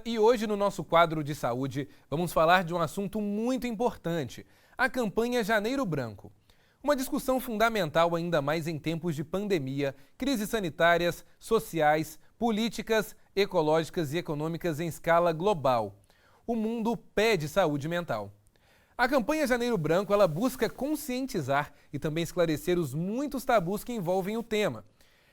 E hoje, no nosso quadro de saúde, vamos falar de um assunto muito importante: a campanha Janeiro Branco. Uma discussão fundamental ainda mais em tempos de pandemia, crises sanitárias, sociais, políticas, ecológicas e econômicas em escala global. O mundo pede saúde mental. A campanha Janeiro Branco, ela busca conscientizar e também esclarecer os muitos tabus que envolvem o tema.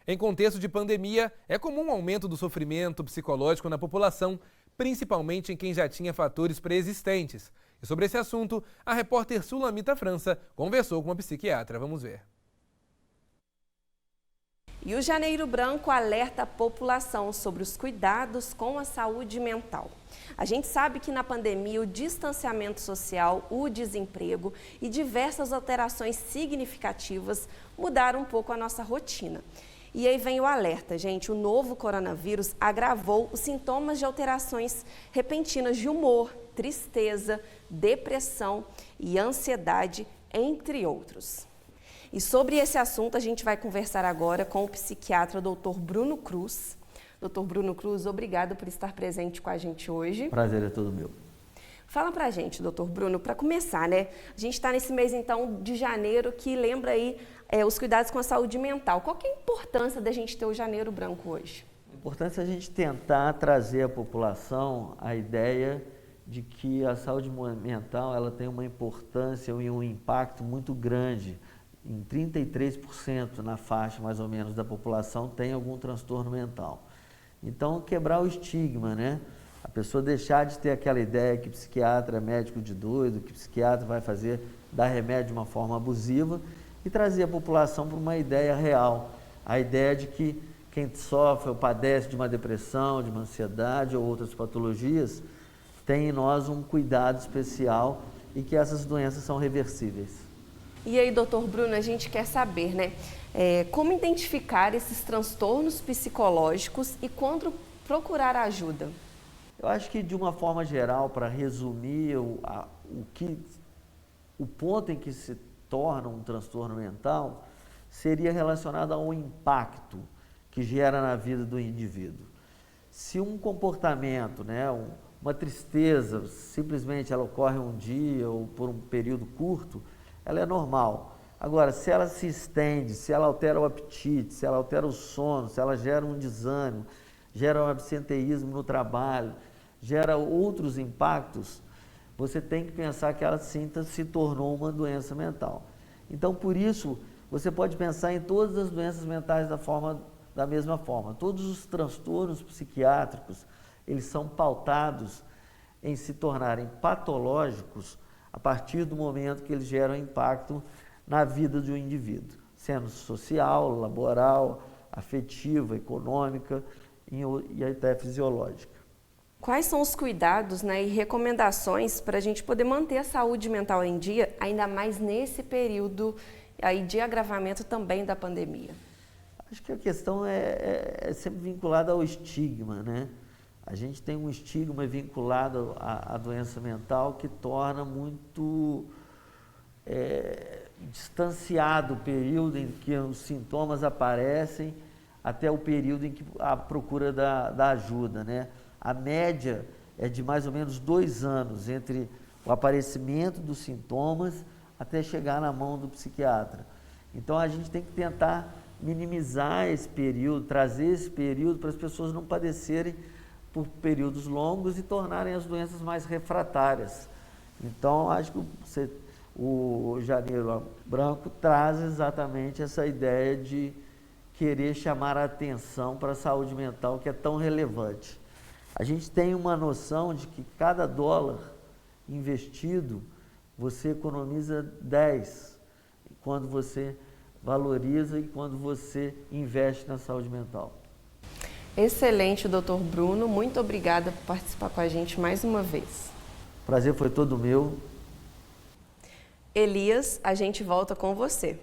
Em contexto de pandemia, é comum o aumento do sofrimento psicológico na população, principalmente em quem já tinha fatores pré-existentes. E sobre esse assunto, a repórter Sulamita França conversou com uma psiquiatra. Vamos ver. E o Janeiro Branco alerta a população sobre os cuidados com a saúde mental. A gente sabe que na pandemia o distanciamento social, o desemprego e diversas alterações significativas mudaram um pouco a nossa rotina. E aí vem o alerta, gente, o novo coronavírus agravou os sintomas de alterações repentinas de humor, tristeza, depressão e ansiedade, entre outros. E sobre esse assunto a gente vai conversar agora com o psiquiatra Dr. Bruno Cruz. Dr. Bruno Cruz, obrigado por estar presente com a gente hoje. Prazer é todo meu. Fala pra gente, Dr. Bruno, para começar, né? A gente está nesse mês, então, de janeiro, que lembra aí os cuidados com a saúde mental. Qual que é a importância da gente ter o Janeiro Branco hoje? A importância é a gente tentar trazer à população a ideia de que a saúde mental ela tem uma importância e um impacto muito grande. Em 33% na faixa, mais ou menos, da população tem algum transtorno mental. Então, quebrar o estigma, né? A pessoa deixar de ter aquela ideia que psiquiatra é médico de doido, que psiquiatra vai dar remédio de uma forma abusiva e trazer a população para uma ideia real. A ideia de que quem sofre ou padece de uma depressão, de uma ansiedade ou outras patologias, tem em nós um cuidado especial e que essas doenças são reversíveis. E aí, doutor Bruno, a gente quer saber, né? Como identificar esses transtornos psicológicos e quando procurar ajuda? Eu acho que, de uma forma geral, para resumir, o ponto em que se torna um transtorno mental seria relacionado ao impacto que gera na vida do indivíduo. Se um comportamento, né, uma tristeza, simplesmente ela ocorre um dia ou por um período curto, ela é normal. Agora, se ela se estende, se ela altera o apetite, se ela altera o sono, se ela gera um desânimo, gera um absenteísmo no trabalho, gera outros impactos, você tem que pensar que ela se tornou uma doença mental. Então, por isso, você pode pensar em todas as doenças mentais da mesma forma. Todos os transtornos psiquiátricos, eles são pautados em se tornarem patológicos a partir do momento que eles geram impacto na vida de um indivíduo, sendo social, laboral, afetiva, econômica e até fisiológica. Quais são os cuidados, né, e recomendações para a gente poder manter a saúde mental em dia, ainda mais nesse período aí de agravamento também da pandemia? Acho que a questão é sempre vinculada ao estigma, né? A gente tem um estigma vinculado à doença mental que torna muito distanciado o período em que os sintomas aparecem até o período em que a procura da ajuda, né? A média é de mais ou menos 2 anos entre o aparecimento dos sintomas até chegar na mão do psiquiatra. Então, a gente tem que tentar minimizar esse período, trazer esse período para as pessoas não padecerem por períodos longos e tornarem as doenças mais refratárias. Então, acho que o Janeiro Branco traz exatamente essa ideia de querer chamar a atenção para a saúde mental, que é tão relevante. A gente tem uma noção de que cada dólar investido, você economiza 10 quando você valoriza e quando você investe na saúde mental. Excelente, doutor Bruno. Muito obrigada por participar com a gente mais uma vez. O prazer foi todo meu. Elias, a gente volta com você.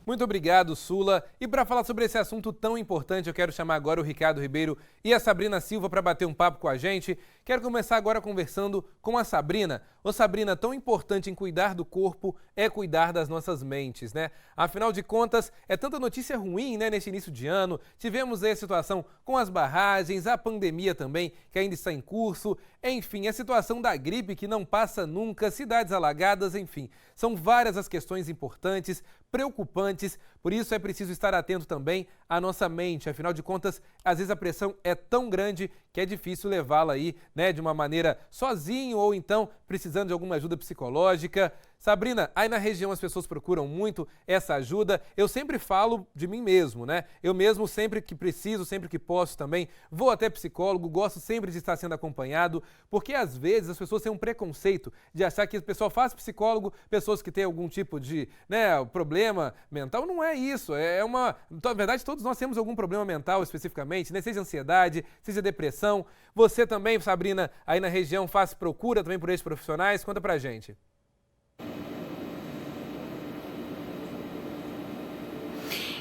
Muito obrigado, Sula. E para falar sobre esse assunto tão importante, eu quero chamar agora o Ricardo Ribeiro e a Sabrina Silva para bater um papo com a gente. Quero começar agora conversando com a Sabrina. Ô Sabrina, tão importante em cuidar do corpo é cuidar das nossas mentes, né? Afinal de contas, é tanta notícia ruim, né, nesse início de ano. Tivemos aí a situação com as barragens, a pandemia também, que ainda está em curso. Enfim, a situação da gripe que não passa nunca, cidades alagadas, enfim. São várias as questões importantes, preocupantes, por isso é preciso estar atento também à nossa mente. Afinal de contas, às vezes a pressão é tão grande que é difícil levá-la aí, né, de uma maneira sozinho ou então precisando de alguma ajuda psicológica. Sabrina, aí na região as pessoas procuram muito essa ajuda. Eu sempre falo de mim mesmo, né? Eu mesmo sempre que preciso, sempre que posso também, vou até psicólogo, gosto sempre de estar sendo acompanhado, porque às vezes as pessoas têm um preconceito de achar que o pessoal faz psicólogo, pessoas que têm algum tipo de, né, problema mental. Não é isso, na verdade todos nós temos algum problema mental especificamente, né? Seja ansiedade, seja depressão. Você também, Sabrina, aí na região procura também por esses profissionais? Conta pra gente.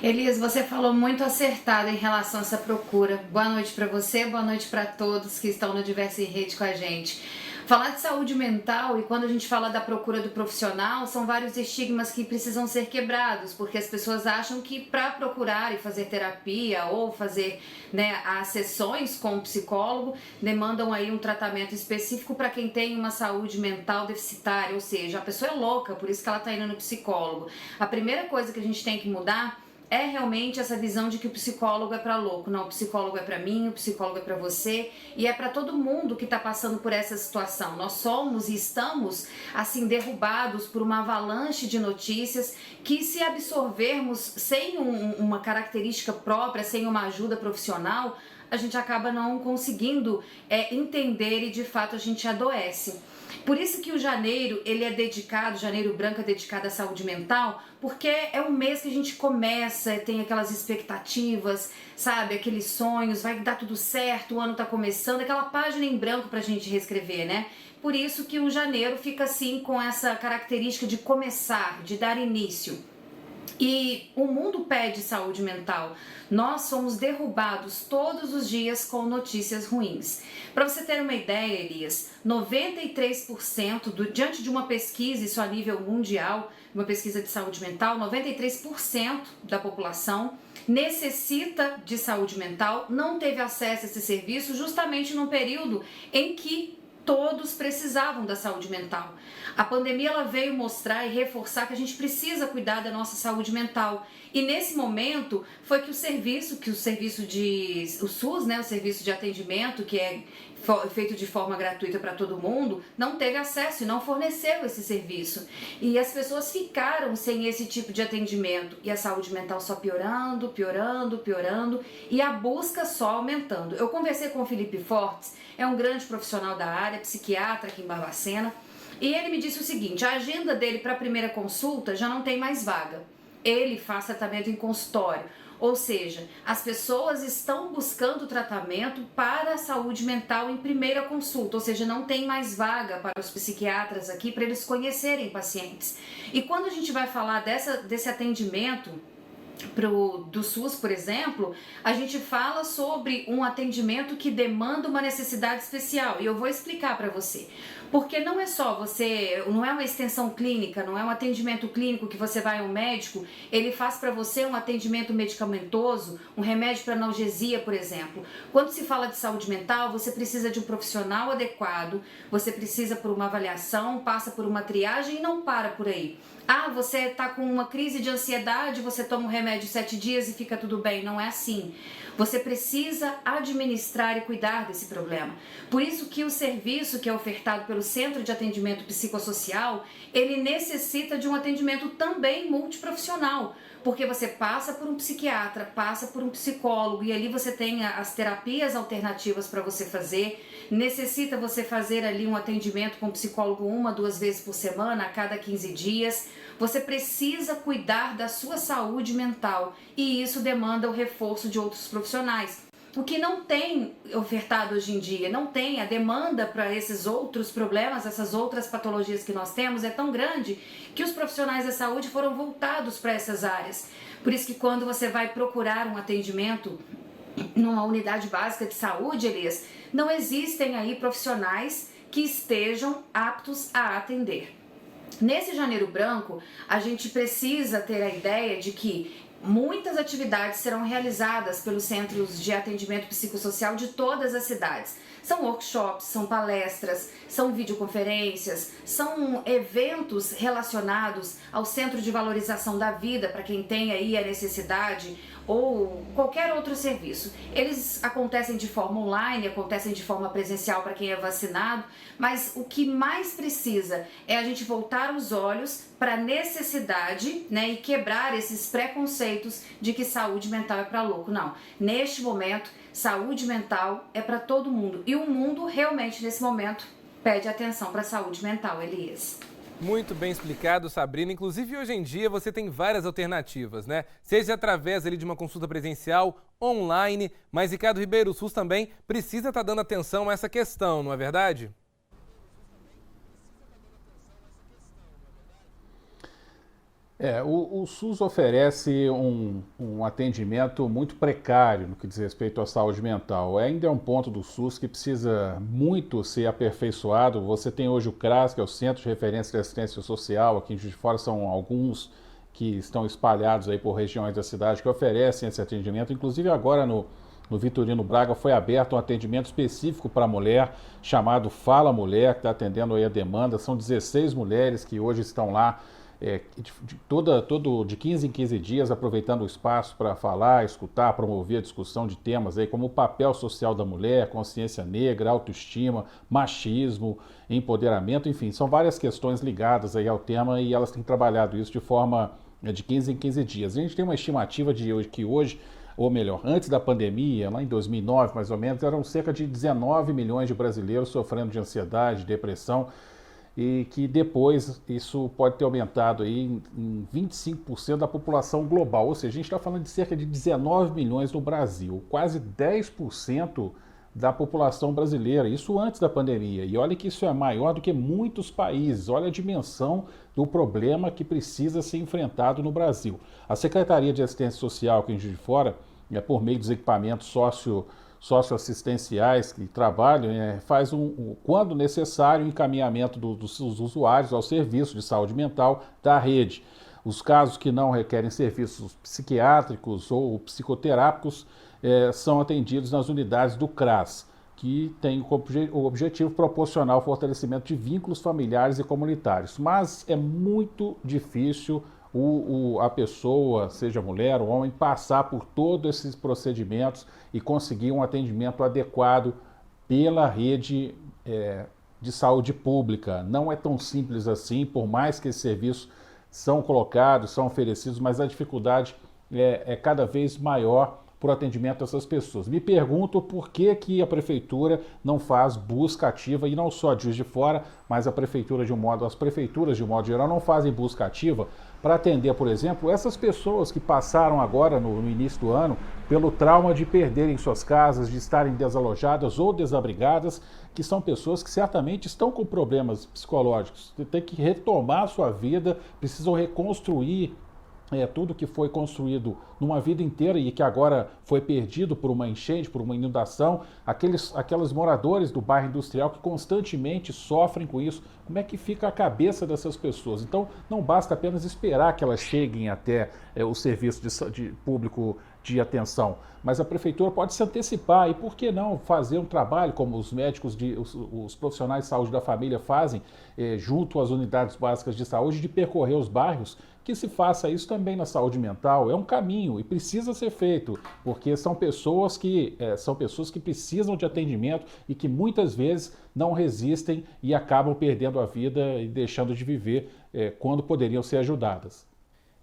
Elias, você falou muito acertado em relação a essa procura. Boa noite para você, boa noite para todos que estão no Diversa em Rede com a gente. Falar de saúde mental e quando a gente fala da procura do profissional, são vários estigmas que precisam ser quebrados, porque as pessoas acham que para procurar e fazer terapia ou fazer, né, as sessões com o psicólogo, demandam aí um tratamento específico para quem tem uma saúde mental deficitária, ou seja, a pessoa é louca, por isso que ela está indo no psicólogo. A primeira coisa que a gente tem que mudar é realmente essa visão de que o psicólogo é para louco. Não, o psicólogo é para mim, o psicólogo é para você e é para todo mundo que está passando por essa situação. Nós somos e estamos assim derrubados por uma avalanche de notícias que, se absorvermos sem uma característica própria, sem uma ajuda profissional, a gente acaba não conseguindo entender e de fato a gente adoece. Por isso que o janeiro, ele é dedicado, janeiro branco é dedicado à saúde mental, porque é um mês que a gente começa, tem aquelas expectativas, sabe, aqueles sonhos, vai dar tudo certo, o ano tá começando, aquela página em branco pra gente reescrever, né? Por isso que o janeiro fica assim com essa característica de começar, de dar início. E o mundo pede saúde mental. Nós somos derrubados todos os dias com notícias ruins. Para você ter uma ideia, Elias, 93%, diante de uma pesquisa, isso a nível mundial, uma pesquisa de saúde mental, 93% da população necessita de saúde mental, não teve acesso a esse serviço justamente num período em que todos precisavam da saúde mental. A pandemia ela veio mostrar e reforçar que a gente precisa cuidar da nossa saúde mental. E nesse momento foi que o SUS, né, o serviço de atendimento, que é feito de forma gratuita para todo mundo, não teve acesso e não forneceu esse serviço. E as pessoas ficaram sem esse tipo de atendimento. E a saúde mental só piorando, piorando, piorando e a busca só aumentando. Eu conversei com o Felipe Fortes, é um grande profissional da área, psiquiatra aqui em Barbacena, e ele me disse o seguinte: a agenda dele para a primeira consulta já não tem mais vaga. Ele faz tratamento em consultório. Ou seja, as pessoas estão buscando tratamento para a saúde mental em primeira consulta, ou seja, não tem mais vaga para os psiquiatras aqui para eles conhecerem pacientes. E quando a gente vai falar desse atendimento do SUS, por exemplo, a gente fala sobre um atendimento que demanda uma necessidade especial e eu vou explicar para você. Porque não é só não é uma extensão clínica, não é um atendimento clínico que você vai ao médico, ele faz para você um atendimento medicamentoso, um remédio para analgesia, por exemplo. Quando se fala de saúde mental, você precisa de um profissional adequado, você precisa por uma avaliação, passa por uma triagem e não para por aí. Ah, você está com uma crise de ansiedade, você toma um remédio 7 dias e fica tudo bem. Não é assim. Você precisa administrar e cuidar desse problema. Por isso que o serviço que é ofertado pelo Centro de Atendimento Psicossocial, ele necessita de um atendimento também multiprofissional. Porque você passa por um psiquiatra, passa por um psicólogo e ali você tem as terapias alternativas para você fazer. Necessita você fazer ali um atendimento com um psicólogo 1 a 2 vezes por semana, a cada 15 dias. Você precisa cuidar da sua saúde mental e isso demanda o reforço de outros profissionais. o que não tem ofertado hoje em dia, não tem a demanda para esses outros problemas, essas outras patologias que nós temos é tão grande que os profissionais da saúde foram voltados para essas áreas. Por isso que quando você vai procurar um atendimento numa unidade básica de saúde, Elias, não existem aí profissionais que estejam aptos a atender. Nesse Janeiro Branco, a gente precisa ter a ideia de que muitas atividades serão realizadas pelos centros de atendimento psicossocial de todas as cidades. São workshops, são palestras, são videoconferências, são eventos relacionados ao Centro de Valorização da Vida, para quem tem aí a necessidade, ou qualquer outro serviço. Eles acontecem de forma online, acontecem de forma presencial para quem é vacinado, mas o que mais precisa é a gente voltar os olhos para a necessidade, né, e quebrar esses preconceitos de que saúde mental é para louco. Não, neste momento, saúde mental é para todo mundo e o mundo realmente nesse momento pede atenção para a saúde mental, Elias. Muito bem explicado, Sabrina. Inclusive, hoje em dia, você tem várias alternativas, né? Seja através ali de uma consulta presencial, online, mas Ricardo Ribeiro, o SUS também precisa estar dando atenção a essa questão, não é verdade? O SUS oferece um atendimento muito precário no que diz respeito à saúde mental. Ainda é um ponto do SUS que precisa muito ser aperfeiçoado. Você tem hoje o CRAS, que é o Centro de Referência de Assistência Social, aqui em Juiz de Fora são alguns que estão espalhados aí por regiões da cidade que oferecem esse atendimento. Inclusive agora no Vitorino Braga foi aberto um atendimento específico para a mulher, chamado Fala Mulher, que está atendendo aí a demanda. São 16 mulheres que hoje estão lá, de 15 em 15 dias, aproveitando o espaço para falar, escutar, promover a discussão de temas aí como o papel social da mulher, consciência negra, autoestima, machismo, empoderamento, enfim, são várias questões ligadas aí ao tema e elas têm trabalhado isso de forma de 15 em 15 dias. A gente tem uma estimativa de que hoje, ou melhor, antes da pandemia, lá em 2009 mais ou menos, eram cerca de 19 milhões de brasileiros sofrendo de ansiedade, depressão, e que depois isso pode ter aumentado aí em 25% da população global, ou seja, a gente está falando de cerca de 19 milhões no Brasil, quase 10% da população brasileira, isso antes da pandemia, e olha que isso é maior do que muitos países, olha a dimensão do problema que precisa ser enfrentado no Brasil. A Secretaria de Assistência Social aqui em Juiz de Fora, por meio dos equipamentos socioassistenciais que trabalham, faz quando necessário, o encaminhamento dos usuários ao serviço de saúde mental da rede. Os casos que não requerem serviços psiquiátricos ou psicoterápicos são atendidos nas unidades do CRAS, que tem o objetivo proporcionar o fortalecimento de vínculos familiares e comunitários. Mas é muito difícil a pessoa, seja mulher ou homem, passar por todos esses procedimentos e conseguir um atendimento adequado pela rede de saúde pública. Não é tão simples assim, por mais que esses serviços são colocados, são oferecidos, mas a dificuldade é cada vez maior por atendimento a essas pessoas. Me pergunto por que a prefeitura não faz busca ativa, e não só de Juiz de Fora, mas as prefeituras de um modo geral não fazem busca ativa para atender, por exemplo, essas pessoas que passaram agora no início do ano pelo trauma de perderem suas casas, de estarem desalojadas ou desabrigadas, que são pessoas que certamente estão com problemas psicológicos, têm que retomar a sua vida, precisam reconstruir tudo que foi construído numa vida inteira e que agora foi perdido por uma enchente, por uma inundação, aqueles moradores do bairro industrial que constantemente sofrem com isso, como é que fica a cabeça dessas pessoas? Então, não basta apenas esperar que elas cheguem até o serviço público de atenção, mas a prefeitura pode se antecipar e por que não fazer um trabalho como os médicos, os profissionais de saúde da família fazem junto às unidades básicas de saúde, de percorrer os bairros, que se faça isso também na saúde mental. É um caminho e precisa ser feito, porque são pessoas que precisam de atendimento e que muitas vezes não resistem e acabam perdendo a vida e deixando de viver quando poderiam ser ajudadas.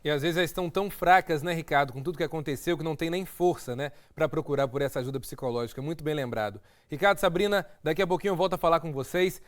E às vezes elas estão tão fracas, né, Ricardo, com tudo que aconteceu, que não tem nem força, né, para procurar por essa ajuda psicológica. Muito bem lembrado. Ricardo, Sabrina, daqui a pouquinho eu volto a falar com vocês.